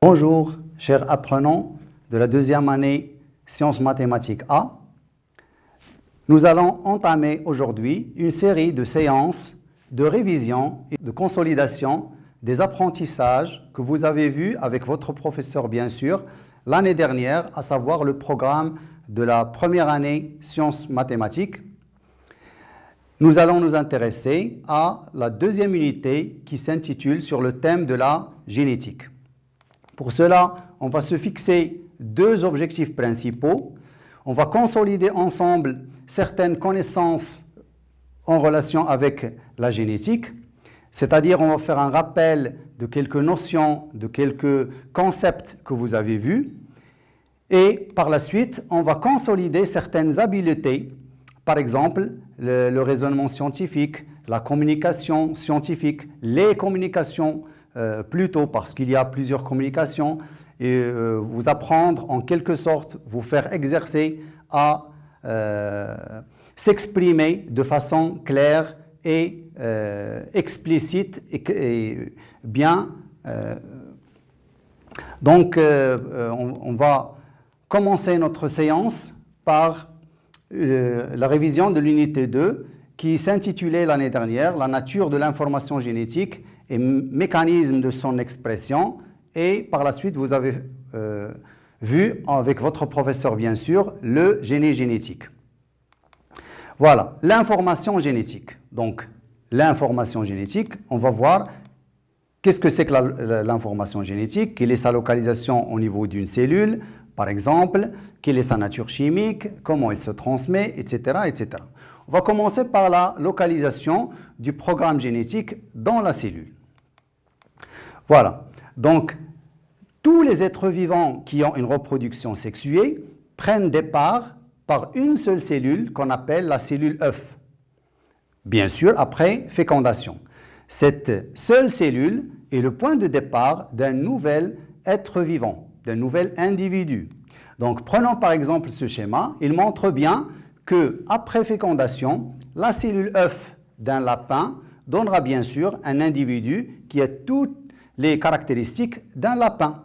Bonjour, chers apprenants de la deuxième année Sciences Mathématiques A. Nous allons entamer aujourd'hui une série de séances de révision et de consolidation des apprentissages que vous avez vus avec votre professeur, bien sûr, l'année dernière, à savoir le programme de la première année Sciences Mathématiques. Nous allons nous intéresser à la deuxième unité qui s'intitule sur le thème de la génétique. Pour cela, on va se fixer deux objectifs principaux. On va consolider ensemble certaines connaissances en relation avec la génétique, c'est-à-dire on va faire un rappel de quelques notions, de quelques concepts que vous avez vus. Et par la suite, on va consolider certaines habiletés, par exemple le raisonnement scientifique, la communication scientifique, les communications plutôt parce qu'il y a plusieurs communications et vous apprendre en quelque sorte, vous faire exercer à s'exprimer de façon claire et explicite et bien. Donc, on va commencer notre séance par la révision de l'unité 2 qui s'intitulait l'année dernière « La nature de l'information génétique et mécanisme de son expression ». Et par la suite, vous avez vu avec votre professeur, bien sûr, le génie génétique. Voilà, l'information génétique. Donc, l'information génétique, on va voir qu'est-ce que c'est que l'information génétique, quelle est sa localisation au niveau d'une cellule, par exemple, quelle est sa nature chimique, comment elle se transmet, etc., etc. On va commencer par la localisation du programme génétique dans la cellule. Voilà, donc tous les êtres vivants qui ont une reproduction sexuée prennent départ par une seule cellule qu'on appelle la cellule œuf. Bien sûr, après fécondation. Cette seule cellule est le point de départ d'un nouvel être vivant, d'un nouvel individu. Donc, prenons par exemple ce schéma. Il montre bien qu'après fécondation, la cellule œuf d'un lapin donnera bien sûr un individu qui a toutes les caractéristiques d'un lapin.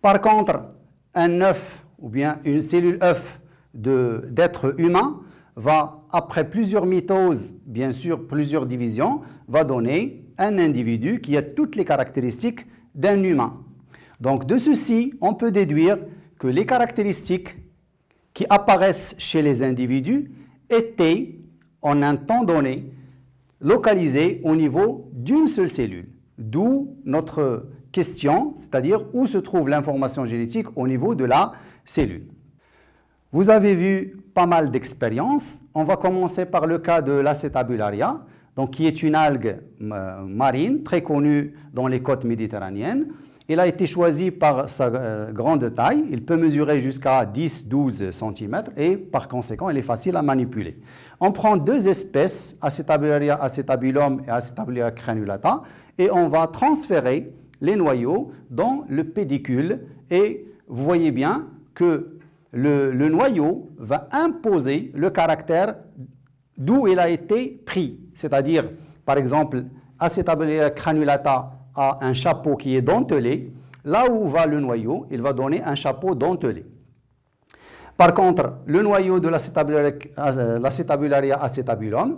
Par contre, un œuf ou bien une cellule œuf d'être humain va, après plusieurs mitoses, bien sûr plusieurs divisions, va donner un individu qui a toutes les caractéristiques d'un humain. Donc de ceci, on peut déduire que les caractéristiques qui apparaissent chez les individus étaient, en un temps donné, localisées au niveau d'une seule cellule. D'où notre question, c'est-à-dire où se trouve l'information génétique au niveau de la cellule. Vous avez vu pas mal d'expériences. On va commencer par le cas de l'Acetabularia, donc qui est une algue marine très connue dans les côtes méditerranéennes. Il a été choisi par sa grande taille. Il peut mesurer jusqu'à 10-12 cm et par conséquent, il est facile à manipuler. On prend deux espèces, Acetabularia acetabulum et Acetabularia crenulata, et on va transférer les noyaux dans le pédicule. Et vous voyez bien que le noyau va imposer le caractère d'où il a été pris. C'est-à-dire, par exemple, Acetabularia crenulata a un chapeau qui est dentelé. Là où va le noyau, il va donner un chapeau dentelé. Par contre, le noyau de l'Acetabularia acetabulum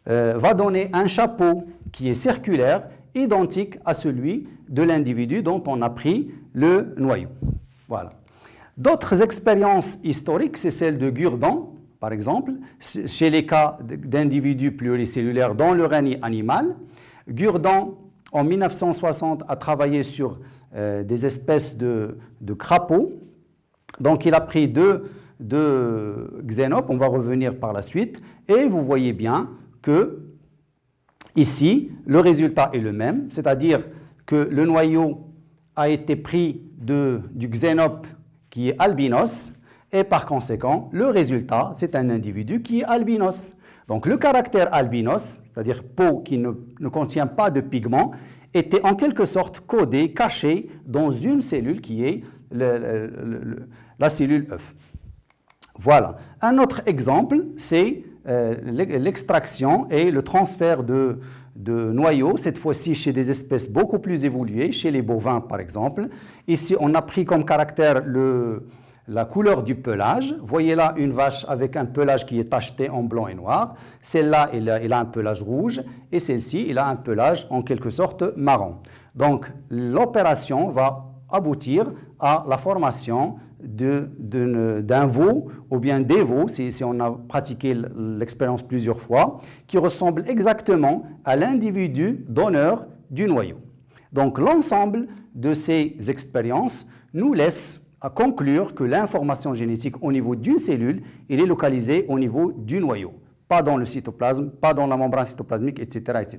va donner un chapeau qui est circulaire, identique à celui de l'individu dont on a pris le noyau. Voilà. D'autres expériences historiques, c'est celle de Gurdon, par exemple, chez les cas d'individus pluricellulaires dans le règne animal. Gurdon, en 1960, a travaillé sur des espèces de crapauds. Donc, il a pris deux xénopes, on va revenir par la suite, et vous voyez bien que ici, le résultat est le même, c'est-à-dire que le noyau a été pris du xénope qui est albinos, et par conséquent, le résultat, c'est un individu qui est albinos. Donc le caractère albinos, c'est-à-dire peau qui ne contient pas de pigments, était en quelque sorte codé, caché dans une cellule qui est la cellule œuf. Voilà. Un autre exemple, c'est l'extraction et le transfert de noyaux, cette fois-ci chez des espèces beaucoup plus évoluées, chez les bovins par exemple. Ici, on a pris comme caractère la couleur du pelage. Voyez là une vache avec un pelage qui est tacheté en blanc et noir. Celle-là, elle a un pelage rouge et celle-ci, elle a un pelage en quelque sorte marron. Donc, l'opération va aboutir à la formation d'un veau ou bien des veaux, si on a pratiqué l'expérience plusieurs fois, qui ressemble exactement à l'individu donneur du noyau. Donc, l'ensemble de ces expériences nous laisse à conclure que l'information génétique au niveau d'une cellule, elle est localisée au niveau du noyau, pas dans le cytoplasme, pas dans la membrane cytoplasmique, etc., etc.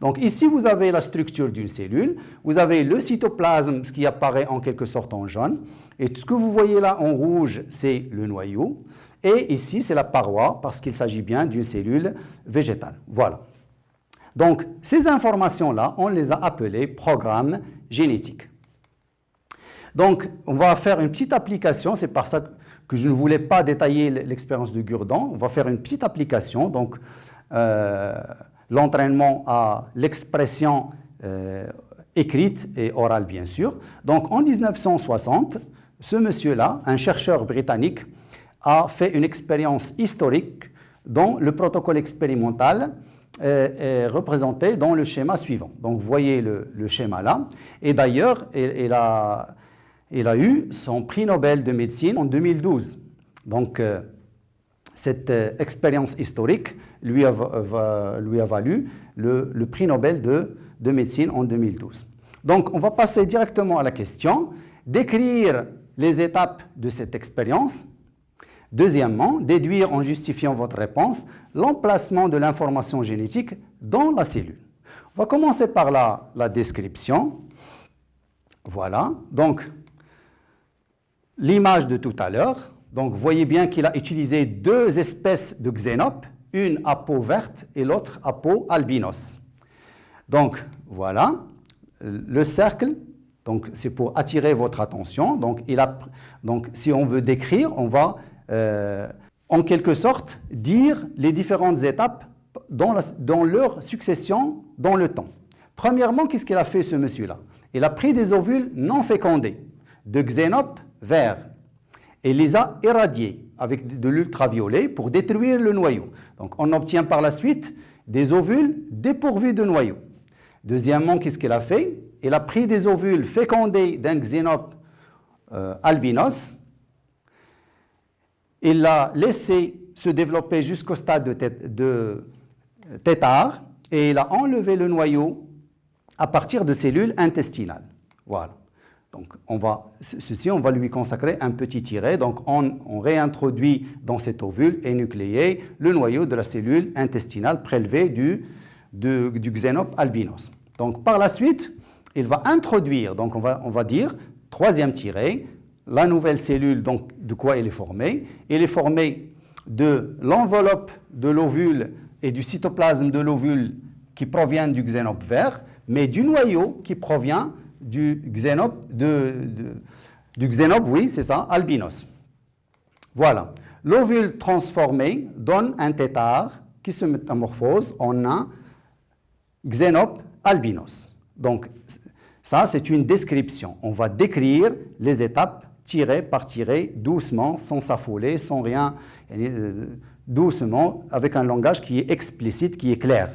Donc ici, vous avez la structure d'une cellule, vous avez le cytoplasme, ce qui apparaît en quelque sorte en jaune, et ce que vous voyez là en rouge, c'est le noyau, et ici, c'est la paroi, parce qu'il s'agit bien d'une cellule végétale. Voilà. Donc, ces informations-là, on les a appelées programmes génétiques. Donc, on va faire une petite application, c'est par ça que je ne voulais pas détailler l'expérience de Gurdon. On va faire une petite application, donc l'entraînement à l'expression écrite et orale, bien sûr. Donc, en 1960, ce monsieur-là, un chercheur britannique, a fait une expérience historique dont le protocole expérimental est représenté dans le schéma suivant. Donc, vous voyez le schéma là. Et d'ailleurs, il a eu son prix Nobel de médecine en 2012. Donc, cette expérience historique lui a valu le prix Nobel de médecine en 2012. Donc, on va passer directement à la question, décrire les étapes de cette expérience. Deuxièmement, déduire en justifiant votre réponse l'emplacement de l'information génétique dans la cellule. On va commencer par la description. Voilà, donc l'image de tout à l'heure. Donc, vous voyez bien qu'il a utilisé deux espèces de xénopes, une à peau verte et l'autre à peau albinos. Donc, voilà, le cercle, donc c'est pour attirer votre attention. Donc, si on veut décrire, on va en quelque sorte dire les différentes étapes dans leur succession dans le temps. Premièrement, qu'est-ce qu'il a fait ce monsieur-là? Il a pris des ovules non fécondés, de xénopes verts, et les a irradiés avec de l'ultraviolet pour détruire le noyau. Donc, on obtient par la suite des ovules dépourvus de noyau. Deuxièmement, qu'est-ce qu'il a fait? Il a pris des ovules fécondés d'un xénope albinos. Il l'a laissé se développer jusqu'au stade de tétard et il a enlevé le noyau à partir de cellules intestinales. Voilà. Donc, on va lui consacrer un petit tiret. Donc, on réintroduit dans cet ovule énucléé le noyau de la cellule intestinale prélevée du xénope albinos. Donc, par la suite, il va introduire, donc on va dire, troisième tiret, la nouvelle cellule, donc de quoi elle est formée? Elle est formée de l'enveloppe de l'ovule et du cytoplasme de l'ovule qui proviennent du xénope vert, mais du noyau qui provient du xénope, oui, c'est ça, albinos. Voilà. L'ovule transformé donne un tétard qui se métamorphose en un xénope albinos. Donc, ça, c'est une description. On va décrire les étapes tiré par tiré, doucement, sans s'affoler, sans rien, doucement, avec un langage qui est explicite, qui est clair.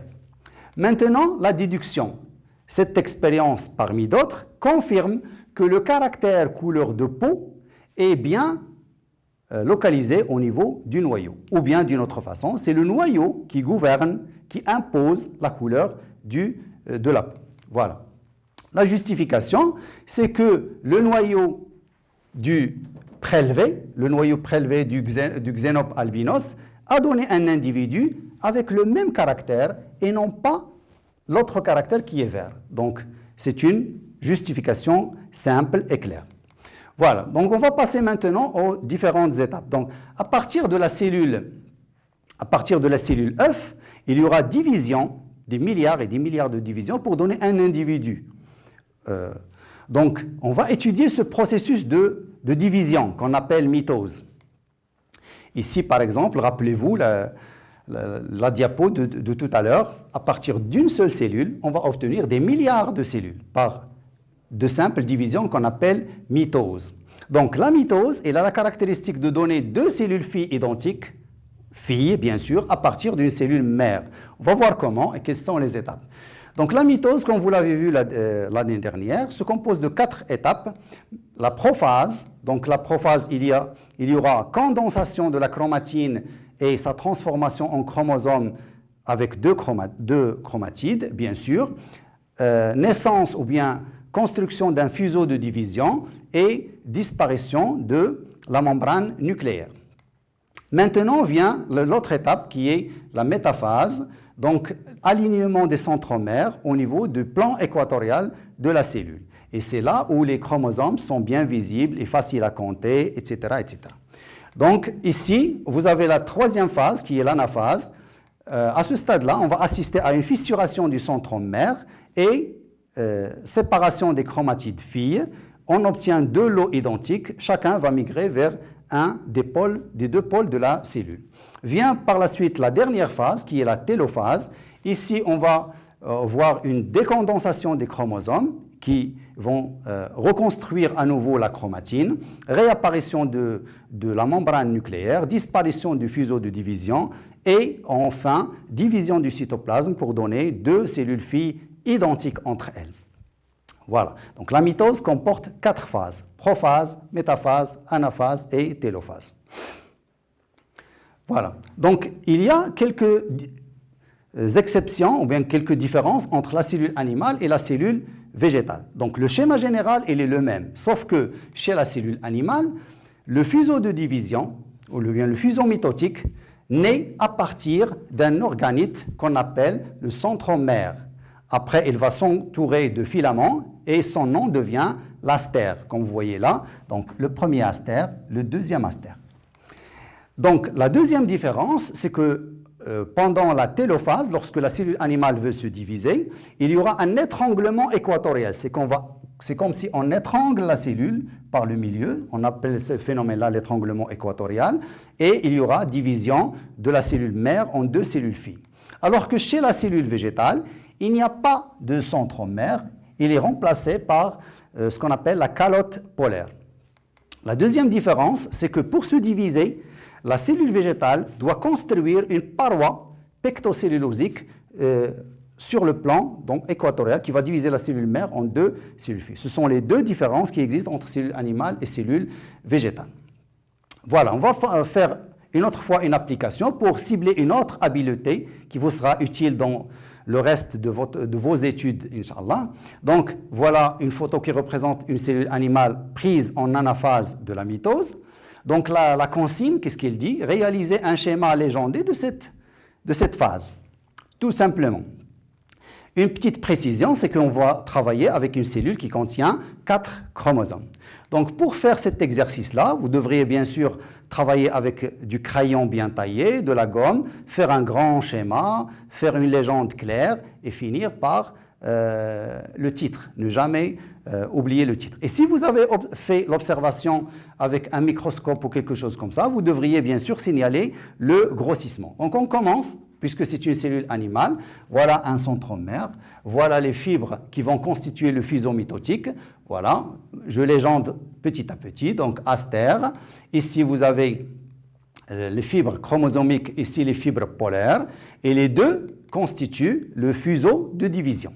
Maintenant, la déduction. Cette expérience, parmi d'autres, confirme que le caractère couleur de peau est bien localisé au niveau du noyau. Ou bien, d'une autre façon, c'est le noyau qui gouverne, qui impose la couleur de la peau. Voilà. La justification, c'est que le noyau le noyau prélevé du xénope albinos a donné un individu avec le même caractère et non pas l'autre caractère qui est vert. Donc, c'est une justification simple et claire. Voilà, donc on va passer maintenant aux différentes étapes. Donc, à partir de la cellule œuf, il y aura division, des milliards et des milliards de divisions pour donner un individu. Donc, on va étudier ce processus de division qu'on appelle mitose. Ici, par exemple, rappelez-vous la diapo de tout à l'heure, à partir d'une seule cellule, on va obtenir des milliards de cellules par de simples divisions qu'on appelle mitose. Donc la mitose, elle a la caractéristique de donner deux cellules filles identiques, filles bien sûr, à partir d'une cellule mère. On va voir comment et quelles sont les étapes. Donc la mitose, comme vous l'avez vu l'année dernière, se compose de 4 étapes. La prophase, donc la prophase, il y aura condensation de la chromatine et sa transformation en chromosome avec deux chromatides, bien sûr, naissance ou bien construction d'un fuseau de division et disparition de la membrane nucléaire. Maintenant vient l'autre étape qui est la métaphase, donc alignement des centromères au niveau du plan équatorial de la cellule. Et c'est là où les chromosomes sont bien visibles et faciles à compter, etc., etc. Donc ici, vous avez la troisième phase qui est l'anaphase. À ce stade-là, on va assister à une fissuration du centromère et séparation des chromatides filles. On obtient deux lots identiques, chacun va migrer vers un des deux pôles de la cellule. Vient par la suite la dernière phase qui est la télophase. Ici, on va voir une décondensation des chromosomes qui vont reconstruire à nouveau la chromatine, réapparition de la membrane nucléaire, disparition du fuseau de division et enfin division du cytoplasme pour donner deux cellules filles identiques entre elles. Voilà, donc la mitose comporte 4 phases, prophase, métaphase, anaphase et télophase. Voilà, donc il y a quelques exceptions ou bien quelques différences entre la cellule animale et la cellule végétale. Donc le schéma général il est le même, sauf que chez la cellule animale, le fuseau de division ou bien le fuseau mitotique naît à partir d'un organite qu'on appelle le centromère. Après, il va s'entourer de filaments et son nom devient l'astère, comme vous voyez là. Donc, le premier astère, le deuxième astère. Donc, la deuxième différence, c'est que pendant la télophase, lorsque la cellule animale veut se diviser, il y aura un étranglement équatorial. C'est comme si on étrangle la cellule par le milieu. On appelle ce phénomène-là l'étranglement équatorial. Et il y aura division de la cellule mère en deux cellules filles. Alors que chez la cellule végétale, il n'y a pas de centromère, il est remplacé par ce qu'on appelle la calotte polaire. La deuxième différence, c'est que pour se diviser, la cellule végétale doit construire une paroi pectocellulosique sur le plan donc, équatorial qui va diviser la cellule mère en deux cellules filles. Ce sont les deux différences qui existent entre cellules animales et cellules végétales. Voilà, on va faire une autre fois une application pour cibler une autre habileté qui vous sera utile dans le reste de vos études, Inch'Allah. Donc, voilà une photo qui représente une cellule animale prise en anaphase de la mitose. Donc, la consigne, qu'est-ce qu'il dit? Réaliser un schéma légendé de cette phase, tout simplement. Une petite précision, c'est qu'on va travailler avec une cellule qui contient 4 chromosomes. Donc, pour faire cet exercice-là, vous devriez bien sûr travailler avec du crayon bien taillé, de la gomme, faire un grand schéma, faire une légende claire et finir par le titre. Ne jamais oublier le titre. Et si vous avez fait l'observation avec un microscope ou quelque chose comme ça, vous devriez bien sûr signaler le grossissement. Donc, on commence. Puisque c'est une cellule animale, voilà un centromère, voilà les fibres qui vont constituer le fuseau mitotique, voilà, je légende petit à petit, donc astère, ici vous avez les fibres chromosomiques, ici les fibres polaires, et les deux constituent le fuseau de division.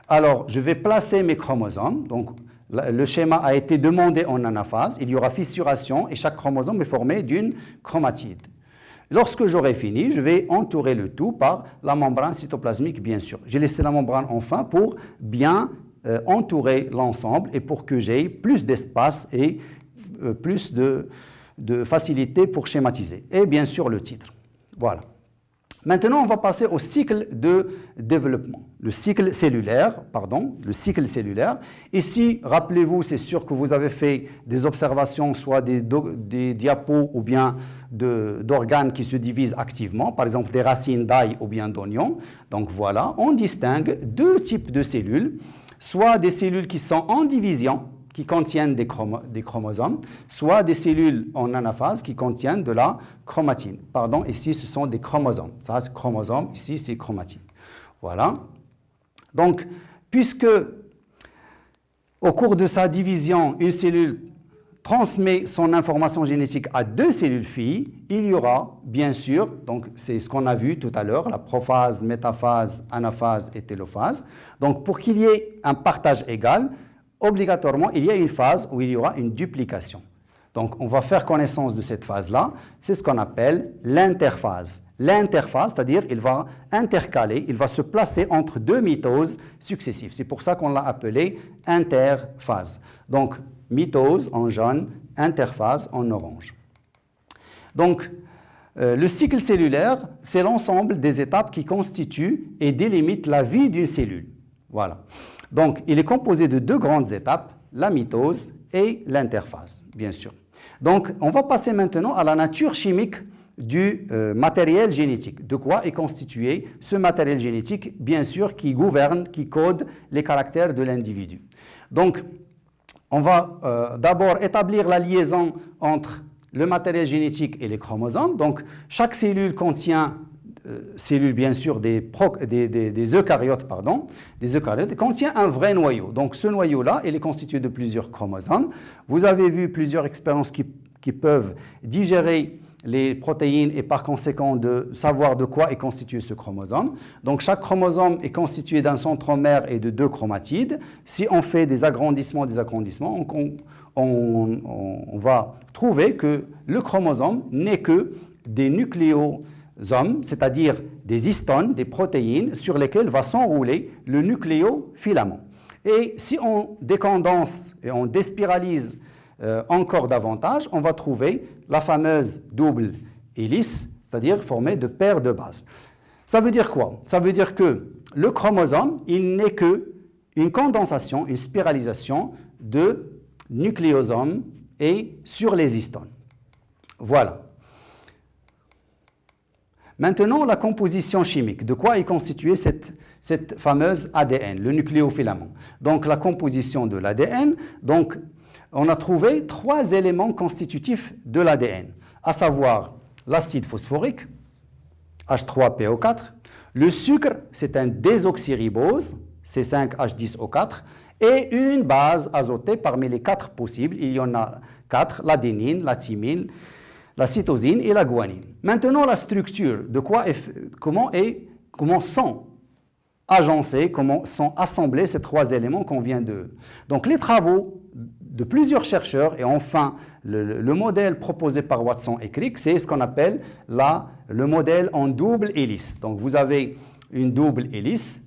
Alors, je vais placer mes chromosomes, donc le schéma a été demandé en anaphase, il y aura fissuration et chaque chromosome est formé d'une chromatide. Lorsque j'aurai fini, je vais entourer le tout par la membrane cytoplasmique, bien sûr. J'ai laissé la membrane enfin pour bien entourer l'ensemble et pour que j'ai plus d'espace et plus de facilité pour schématiser. Et bien sûr, le titre. Voilà. Maintenant, on va passer au cycle de développement. Le cycle cellulaire, Ici, rappelez-vous, c'est sûr que vous avez fait des observations, soit des diapos ou bien d'organes qui se divisent activement, par exemple des racines d'ail ou bien d'oignons. Donc voilà, on distingue deux types de cellules, soit des cellules qui sont en division, qui contiennent des chromosomes, soit des cellules en anaphase qui contiennent de la chromatine. Pardon, ici ce sont des chromosomes. Ça c'est chromosome, ici c'est chromatine. Voilà. Donc, puisque au cours de sa division, une cellule transmet son information génétique à deux cellules filles, il y aura, bien sûr, donc c'est ce qu'on a vu tout à l'heure, la prophase, métaphase, anaphase et télophase. Donc, pour qu'il y ait un partage égal, obligatoirement, il y a une phase où il y aura une duplication. Donc, on va faire connaissance de cette phase-là. C'est ce qu'on appelle l'interphase. L'interphase, c'est-à-dire il va intercaler, il va se placer entre deux mitoses successives. C'est pour ça qu'on l'a appelé interphase. Donc, mitose en jaune, interphase en orange. Donc, le cycle cellulaire, c'est l'ensemble des étapes qui constituent et délimitent la vie d'une cellule. Voilà. Donc, il est composé de deux grandes étapes, la mitose et l'interphase, bien sûr. Donc, on va passer maintenant à la nature chimique du matériel génétique. De quoi est constitué ce matériel génétique, bien sûr, qui gouverne, qui code les caractères de l'individu. Donc, on va d'abord établir la liaison entre le matériel génétique et les chromosomes. Donc, chaque cellule contient, cellule bien sûr des eucaryotes, contient un vrai noyau. Donc, ce noyau-là, il est constitué de plusieurs chromosomes. Vous avez vu plusieurs expériences qui peuvent digérer les protéines et par conséquent de savoir de quoi est constitué ce chromosome. Donc chaque chromosome est constitué d'un centromère et de deux chromatides. Si on fait des agrandissements, on va trouver que le chromosome n'est que des nucléosomes, c'est-à-dire des histones, des protéines sur lesquelles va s'enrouler le nucléofilament. Et si on décondense et on déspiralise encore davantage, on va trouver la fameuse double hélice, c'est-à-dire formée de paires de bases. Ça veut dire quoi? Ça veut dire que le chromosome, il n'est qu'une condensation, une spiralisation de nucléosomes et sur les histones. Voilà. Maintenant, la composition chimique. De quoi est constituée cette fameuse ADN, le nucléofilament? Donc, la composition de l'ADN, donc, on a trouvé trois éléments constitutifs de l'ADN, à savoir l'acide phosphorique, H3PO4, le sucre, c'est un désoxyribose, C5H10O4, et une base azotée parmi les quatre possibles. Il y en a quatre, l'adénine, la thymine, la cytosine et la guanine. Maintenant, la structure, comment sont agencés, comment sont assemblés ces trois éléments qu'on vient de... Donc, les travaux de plusieurs chercheurs et enfin le modèle proposé par Watson et Crick, c'est ce qu'on appelle le modèle en double hélice. Donc vous avez une double hélice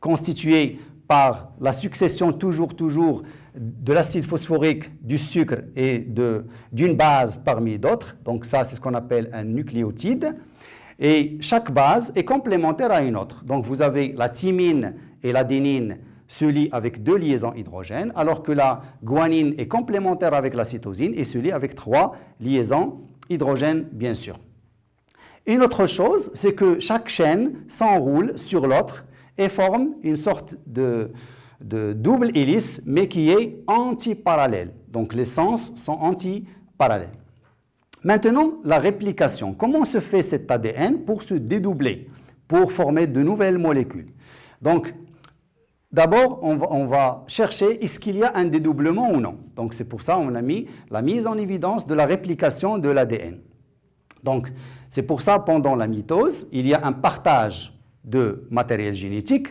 constituée par la succession toujours de l'acide phosphorique, du sucre et d'une base parmi d'autres. Donc ça, c'est ce qu'on appelle un nucléotide. Et chaque base est complémentaire à une autre. Donc vous avez la thymine et l'adénine se lient avec deux liaisons hydrogènes, alors que la guanine est complémentaire avec la cytosine et se lie avec trois liaisons hydrogènes, bien sûr. Une autre chose, c'est que chaque chaîne s'enroule sur l'autre et forme une sorte de double hélice, mais qui est antiparallèle. Donc les sens sont antiparallèles. Maintenant, la réplication. Comment se fait cet ADN pour se dédoubler, pour former de nouvelles molécules? Donc, d'abord, on va chercher est-ce qu'il y a un dédoublement ou non. Donc, c'est pour ça qu'on a mis la mise en évidence de la réplication de l'ADN. Donc, c'est pour ça, pendant la mitose, il y a un partage de matériel génétique.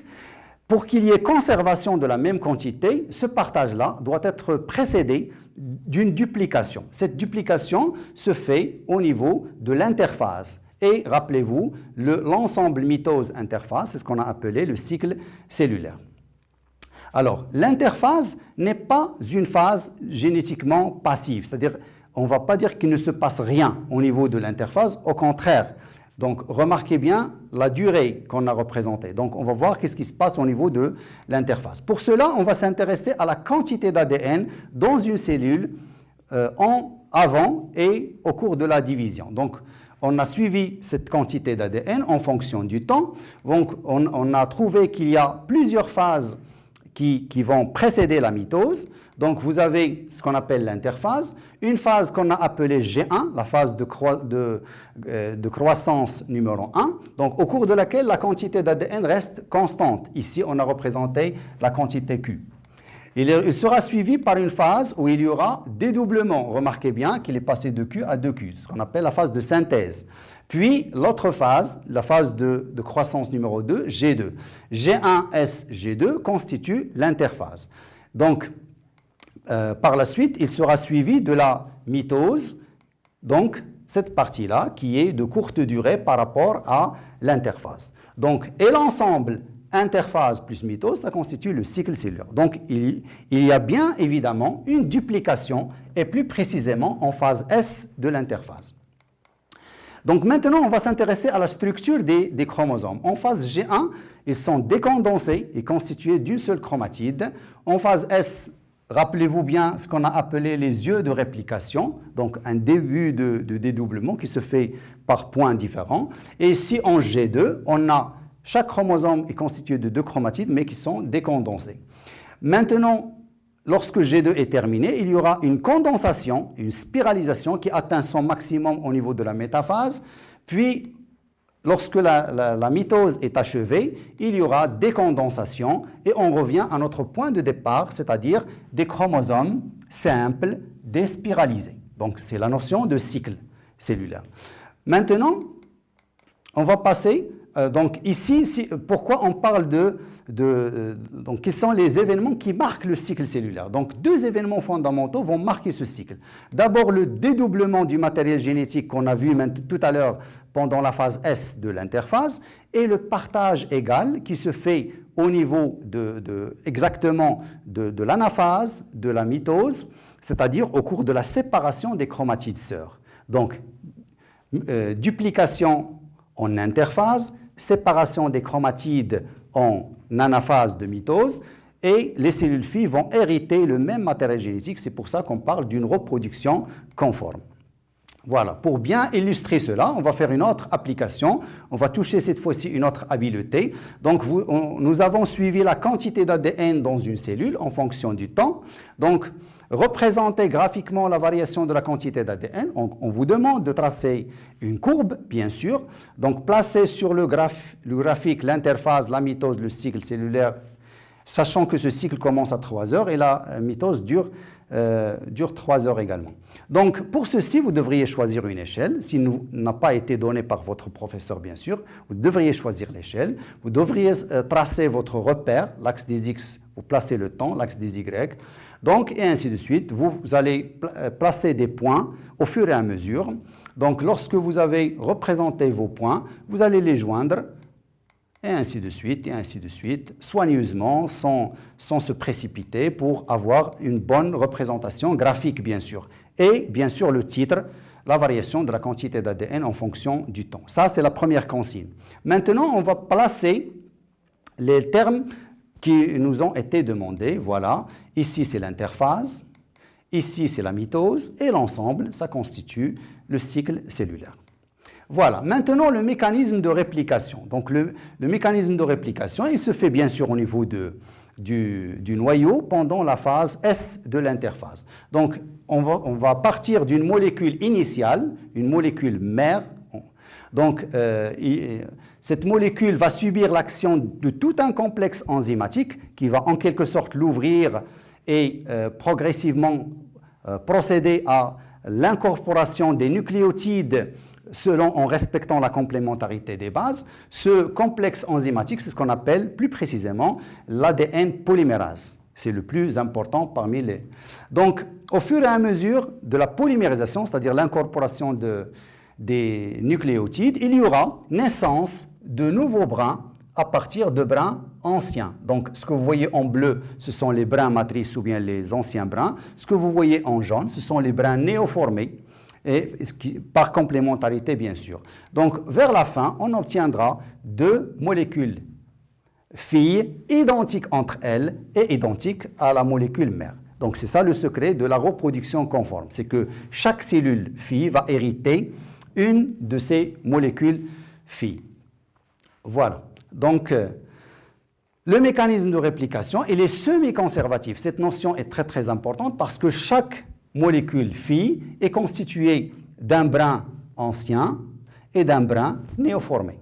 Pour qu'il y ait conservation de la même quantité, ce partage-là doit être précédé d'une duplication. Cette duplication se fait au niveau de l'interphase. Et rappelez-vous, l'ensemble mitose-interphase, c'est ce qu'on a appelé le cycle cellulaire. Alors, l'interphase n'est pas une phase génétiquement passive, c'est-à-dire on ne va pas dire qu'il ne se passe rien au niveau de l'interphase, au contraire. Donc, remarquez bien la durée qu'on a représentée. Donc, on va voir qu'est-ce qui se passe au niveau de l'interphase. Pour cela, on va s'intéresser à la quantité d'ADN dans une cellule avant et au cours de la division. Donc, on a suivi cette quantité d'ADN en fonction du temps. Donc, on a trouvé qu'il y a plusieurs phases qui vont précéder la mitose. Donc, vous avez ce qu'on appelle l'interphase, une phase qu'on a appelée G1, la phase de croissance numéro 1, donc au cours de laquelle la quantité d'ADN reste constante. Ici, on a représenté la quantité Q. Il sera suivi par une phase où il y aura dédoublement. Remarquez bien qu'il est passé de Q à 2Q, ce qu'on appelle la phase de synthèse. Puis, l'autre phase, la phase de croissance numéro 2, G2. G1S, G2 constitue l'interphase. Donc, par la suite, il sera suivi de la mitose, donc cette partie-là qui est de courte durée par rapport à l'interphase. Donc, et l'ensemble interphase plus mitose, ça constitue le cycle cellulaire. Donc, il y a bien évidemment une duplication et plus précisément en phase S de l'interphase. Donc maintenant, on va s'intéresser à la structure des chromosomes. En phase G1, ils sont décondensés et constitués d'une seule chromatide. En phase S, rappelez-vous bien ce qu'on a appelé les yeux de réplication, donc un début de dédoublement qui se fait par points différents. Et ici, en G2, chaque chromosome est constitué de 2 chromatides, mais qui sont décondensés. Maintenant, lorsque G2 est terminé, il y aura une condensation, une spiralisation qui atteint son maximum au niveau de la métaphase. Puis, lorsque la mitose est achevée, il y aura décondensation et on revient à notre point de départ, c'est-à-dire des chromosomes simples déspiralisés. Donc, c'est la notion de cycle cellulaire. Maintenant, on va passer, donc ici, pourquoi on parle donc, quels sont les événements qui marquent le cycle cellulaire? Donc, 2 événements fondamentaux vont marquer ce cycle. D'abord, le dédoublement du matériel génétique qu'on a vu tout à l'heure pendant la phase S de l'interphase et le partage égal qui se fait au niveau exactement de l'anaphase, de la mitose, c'est-à-dire au cours de la séparation des chromatides sœurs. Donc, duplication en interphase, séparation des chromatides en anaphase de mitose, et les cellules filles vont hériter le même matériel génétique. C'est pour ça qu'on parle d'une reproduction conforme. Voilà, pour bien illustrer cela, on va faire une autre application. On va toucher cette fois-ci une autre habileté. Donc, nous avons suivi la quantité d'ADN dans une cellule en fonction du temps. Donc, représenter graphiquement la variation de la quantité d'ADN, on vous demande de tracer une courbe, bien sûr. Donc, placer sur le graphique l'interphase, la mitose, le cycle cellulaire, sachant que ce cycle commence à 3 heures et la mitose dure 3 heures également. Donc, pour ceci, vous devriez choisir une échelle. S'il n'a pas été donné par votre professeur, bien sûr, vous devriez choisir l'échelle. Vous devriez tracer votre repère, l'axe des X, vous placez le temps, l'axe des Y. Donc, et ainsi de suite, vous allez placer des points au fur et à mesure. Donc, lorsque vous avez représenté vos points, vous allez les joindre, et ainsi de suite, soigneusement, sans se précipiter pour avoir une bonne représentation graphique, bien sûr. Et, bien sûr, le titre, la variation de la quantité d'ADN en fonction du temps. Ça, c'est la première consigne. Maintenant, on va placer les termes qui nous ont été demandés. Voilà, ici, c'est l'interphase, ici, c'est la mitose, et l'ensemble, ça constitue le cycle cellulaire. Voilà, maintenant le mécanisme de réplication. Donc le mécanisme de réplication, il se fait bien sûr au niveau du noyau pendant la phase S de l'interphase. Donc on va partir d'une molécule initiale, une molécule mère. Donc cette molécule va subir l'action de tout un complexe enzymatique qui va en quelque sorte l'ouvrir et progressivement procéder à l'incorporation des nucléotides en respectant la complémentarité des bases. Ce complexe enzymatique, c'est ce qu'on appelle plus précisément l'ADN polymérase. C'est le plus important parmi les... Donc, au fur et à mesure de la polymérisation, c'est-à-dire l'incorporation des nucléotides, il y aura naissance de nouveaux brins à partir de brins anciens. Donc, ce que vous voyez en bleu, ce sont les brins matrices ou bien les anciens brins. Ce que vous voyez en jaune, ce sont les brins néoformés, et par complémentarité, bien sûr. Donc, vers la fin, on obtiendra 2 molécules filles identiques entre elles et identiques à la molécule mère. Donc, c'est ça le secret de la reproduction conforme. C'est que chaque cellule fille va hériter une de ces molécules filles. Voilà. Donc, Le mécanisme de réplication, il est semi-conservatif. Cette notion est très très importante parce que chaque molécule phi est constituée d'un brin ancien et d'un brin néoformé.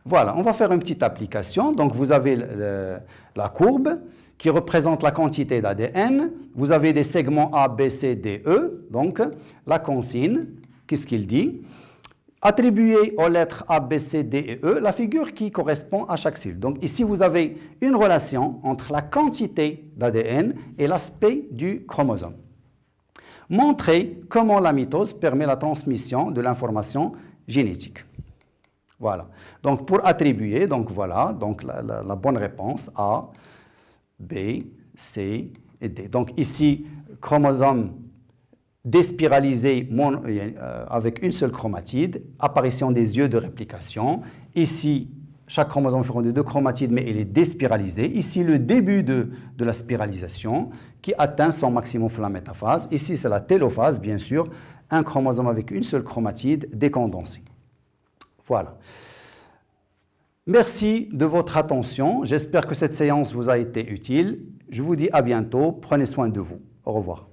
Voilà, on va faire une petite application. Donc vous avez la courbe qui représente la quantité d'ADN. Vous avez des segments A, B, C, D, E. Donc la consigne, qu'est-ce qu'il dit? Attribuer aux lettres A, B, C, D et E la figure qui correspond à chaque cellule. Donc ici, vous avez une relation entre la quantité d'ADN et l'aspect du chromosome. Montrer comment la mitose permet la transmission de l'information génétique. Voilà. Donc pour attribuer, donc voilà, donc la bonne réponse A, B, C et D. Donc ici, chromosome déspiralisé avec une seule chromatide, apparition des yeux de réplication. Ici, chaque chromosome est formé de 2 chromatides, mais il est déspiralisé. Ici, le début de la spiralisation qui atteint son maximum sur la métaphase. Ici, c'est la télophase, bien sûr, un chromosome avec une seule chromatide décondensée. Voilà. Merci de votre attention. J'espère que cette séance vous a été utile. Je vous dis à bientôt. Prenez soin de vous. Au revoir.